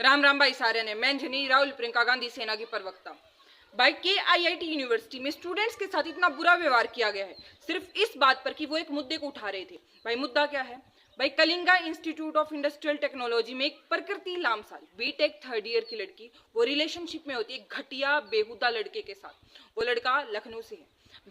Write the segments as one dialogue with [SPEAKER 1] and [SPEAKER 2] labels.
[SPEAKER 1] राम राम भाई सारे ने। मैं झनी राहुल प्रियंका गांधी सेना की प्रवक्ता। भाई के आईआईटी यूनिवर्सिटी में स्टूडेंट्स के साथ इतना बुरा व्यवहार किया गया है सिर्फ इस बात पर कि वो एक मुद्दे को उठा रहे थे। भाई मुद्दा क्या है? भाई Kalinga institute of industrial technology में एक प्रकृति लामसाल बीटेक थर्ड ईयर की लड़की वो रिलेशनशिप में होती है घटिया बेहुदा लड़के के साथ। वो लड़का लखनऊ से है,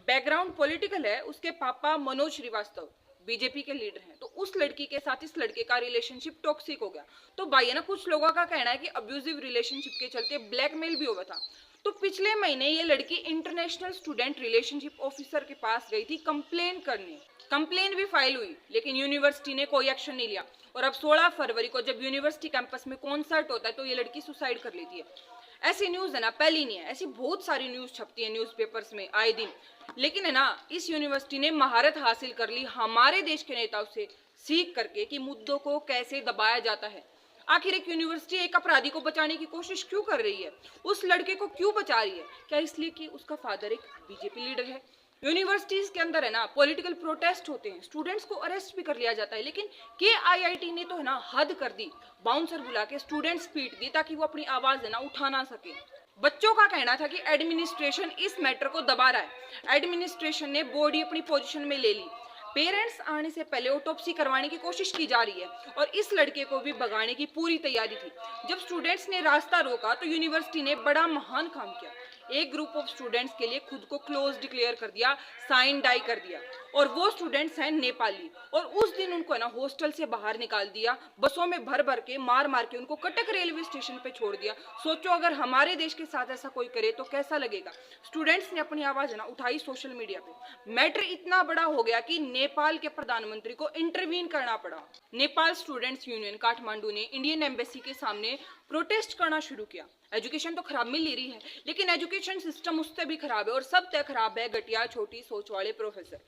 [SPEAKER 1] बैकग्राउंड पॉलिटिकल है, उसके पापा मनोज श्रीवास्तव बीजेपी के लीडर हैं। तो उस लड़की के साथ इस लड़के का रिलेशनशिप टॉक्सिक हो गया। तो भाई है ना, कुछ लोगों का कहना है कि अब्यूजिव रिलेशनशिप के चलते ब्लैकमेल भी हुआ था। तो पिछले महीने ये लड़की इंटरनेशनल स्टूडेंट रिलेशनशिप ऑफिसर के पास गई थी कंप्लेन करने। कंप्लेन भी फाइल हुई लेकिन यूनिवर्सिटी ने कोई एक्शन नहीं लिया। और अब 16 फरवरी को जब यूनिवर्सिटी कैंपस में कॉन्सर्ट होता है तो ये लड़की सुसाइड कर लेती है। ऐसी न्यूज है ना पहली नहीं है, ऐसी बहुत सारी न्यूज छपती है न्यूज़पेपर्स में आए दिन। लेकिन है ना, इस यूनिवर्सिटी ने महारत हासिल कर ली हमारे देश के नेताओं से सीख करके कि मुद्दों को कैसे दबाया जाता है। आखिर एक यूनिवर्सिटी एक अपराधी को बचाने की कोशिश क्यों कर रही है? उस लड़के को क्यों बचा रही है? क्या इसलिए कि उसका फादर एक बीजेपी लीडर है? यूनिवर्सिटीज के अंदर है ना पॉलिटिकल प्रोटेस्ट होते हैं, स्टूडेंट्स को अरेस्ट भी कर लिया जाता है। लेकिन के आईआईटी ने तो है ना हद कर दी, बाउंसर बुला के स्टूडेंट्स पीट दिए ताकि वो अपनी आवाज है ना उठा ना सके। बच्चों का कहना था कि एडमिनिस्ट्रेशन इस मैटर को दबा रहा है। एडमिनिस्ट्रेशन ने बॉडी अपनी पोजीशन में ले ली। पेरेंट्स आने से पहले ऑटोप्सी करवाने की कोशिश की जा रही है और इस लड़के को भी भगाने की पूरी तैयारी थी। जब स्टूडेंट्स ने रास्ता रोका तो यूनिवर्सिटी ने बड़ा महान काम किया। एक ग्रुप ऑफ स्टूडेंट्स के लिए खुद को क्लोज डिक्लेयर कर दिया, साइन डाई कर दिया। और वो स्टूडेंट्स हैं नेपाली। और उस दिन उनको है ना हॉस्टल से बाहर निकाल दिया, बसों में भर भर के मार मार के उनको कटक रेलवे स्टेशन पे छोड़ दिया। सोचो अगर हमारे देश के साथ ऐसा कोई करे तो कैसा लगेगा। स्टूडेंट्स ने अपनी आवाज है ना उठाई सोशल मीडिया पे। मैटर इतना बड़ा हो गया कि नेपाल के प्रधानमंत्री को इंटरवीन करना पड़ा। नेपाल स्टूडेंट्स यूनियन काठमांडू ने इंडियन एम्बेसी के सामने प्रोटेस्ट करना शुरू किया। एजुकेशन तो खराब मिल ही रही है लेकिन एजुकेशन सिस्टम उससे भी खराब है और सब तय खराब है घटिया छोटी सोच वाले प्रोफेसर।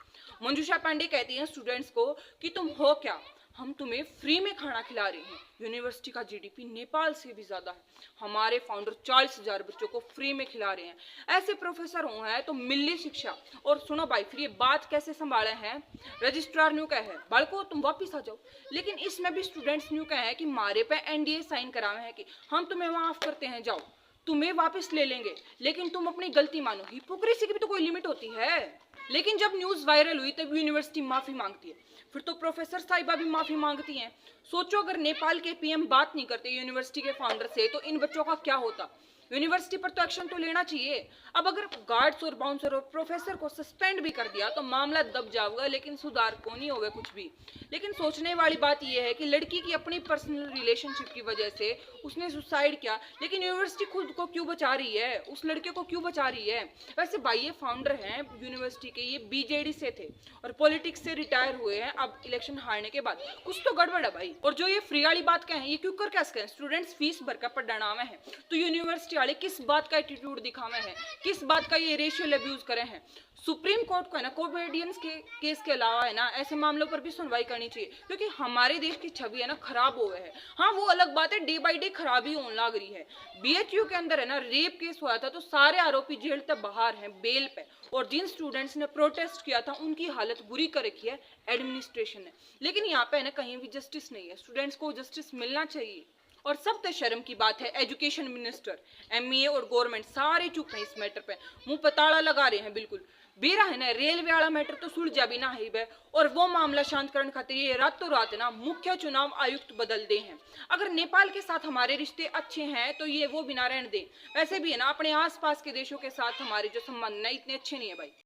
[SPEAKER 1] मंजूषा पांडे कहती हैं स्टूडेंट्स को कि तुम हो क्या, हम तुम्हें फ्री में खाना खिला रहे हैं। यूनिवर्सिटी का जीडीपी नेपाल से भी ज्यादा है। हमारे फाउंडर 40,000 बच्चों को फ्री में खिला रहे हैं। ऐसे प्रोफेसर हो हैं तो मिली शिक्षा। और सुनो भाई, फिर ये बात कैसे संभाले हैं? रजिस्ट्रार न्यू कहे बालको तुम वापिस आ जाओ। लेकिन इसमें भी स्टूडेंट्स न्यू कहे कि मारे पे एनडीए साइन करावे हैं कि हम तुम्हें माफ करते हैं, जाओ तुम्हें वापस ले लेंगे लेकिन तुम अपनी गलती मानो। हिपोक्रेसी की भी तो कोई लिमिट होती है। लेकिन जब न्यूज वायरल हुई तब यूनिवर्सिटी माफी मांगती है, फिर तो प्रोफेसर साहिबा भी माफी मांगती हैं। सोचो अगर नेपाल के पीएम बात नहीं करते यूनिवर्सिटी के फाउंडर से तो इन बच्चों का क्या होता। यूनिवर्सिटी पर तो एक्शन तो लेना चाहिए। अब अगर गार्ड्स और बाउंसर और प्रोफेसर को सस्पेंड भी कर दिया तो मामला दब जाएगा लेकिन सुधार को नहीं होगा कुछ भी। लेकिन सोचने वाली बात यह है कि लड़की की अपनी पर्सनल रिलेशनशिप की वजह से उसने सुसाइड किया, लेकिन यूनिवर्सिटी खुद को क्यों बचा रही है, उस लड़के को क्यों बचा रही है? वैसे भाई ये फाउंडर हैं यूनिवर्सिटी के, ये बीजेडी से थे और पॉलिटिक्स से रिटायर हुए हैं अब इलेक्शन हारने के बाद। कुछ तो गड़बड़ है भाई। और जो ये फ्री वाली बात कहें ये क्यों कर कैसे कहें? स्टूडेंट्स फीस भरकर पढ़ना में है तो यूनिवर्सिटी वाले किस बात का एटीट्यूड दिखावे हैं, किस बात का ये रेशियल अब्यूज करे हैं? सुप्रीम कोर्ट को है ना कोविडियंस के केस के अलावा है ना ऐसे मामलों पर भी सुनवाई करनी चाहिए क्योंकि हमारे देश की छवि है ना खराब हो गए है। हाँ वो अलग बात है, डे बाई डे खराबी होने लग रही है। बीएचयू के अंदर है ना रेप केस हुआ था तो सारे आरोपी जेल तक बाहर हैं बेल पे। और जिन स्टूडेंट्स ने प्रोटेस्ट किया था उनकी हालत बुरी कर रखी है एडमिनिस्ट्रेशन ने। लेकिन यहाँ पे है ना कहीं भी जस्टिस नहीं है। स्टूडेंट्स को जस्टिस मिलना चाहिए। और सबसे शर्म की बात है एजुकेशन मिनिस्टर, एमईए और गवर्नमेंट सारे चुप हैं इस मैटर पे, मुंह पे ताला लगा रहे हैं बिल्कुल। बेरा है ना रेलवे वाला मैटर तो सुलझा भी ना है और वो मामला शांत करने खातिर ये रातों रात है ना मुख्य चुनाव आयुक्त बदल दे हैं। अगर नेपाल के साथ हमारे रिश्ते अच्छे हैं तो ये वो बिना रहने दे। वैसे भी है ना अपने आसपास के देशों के साथ हमारे जो संबंध है इतने अच्छे नहीं है भाई।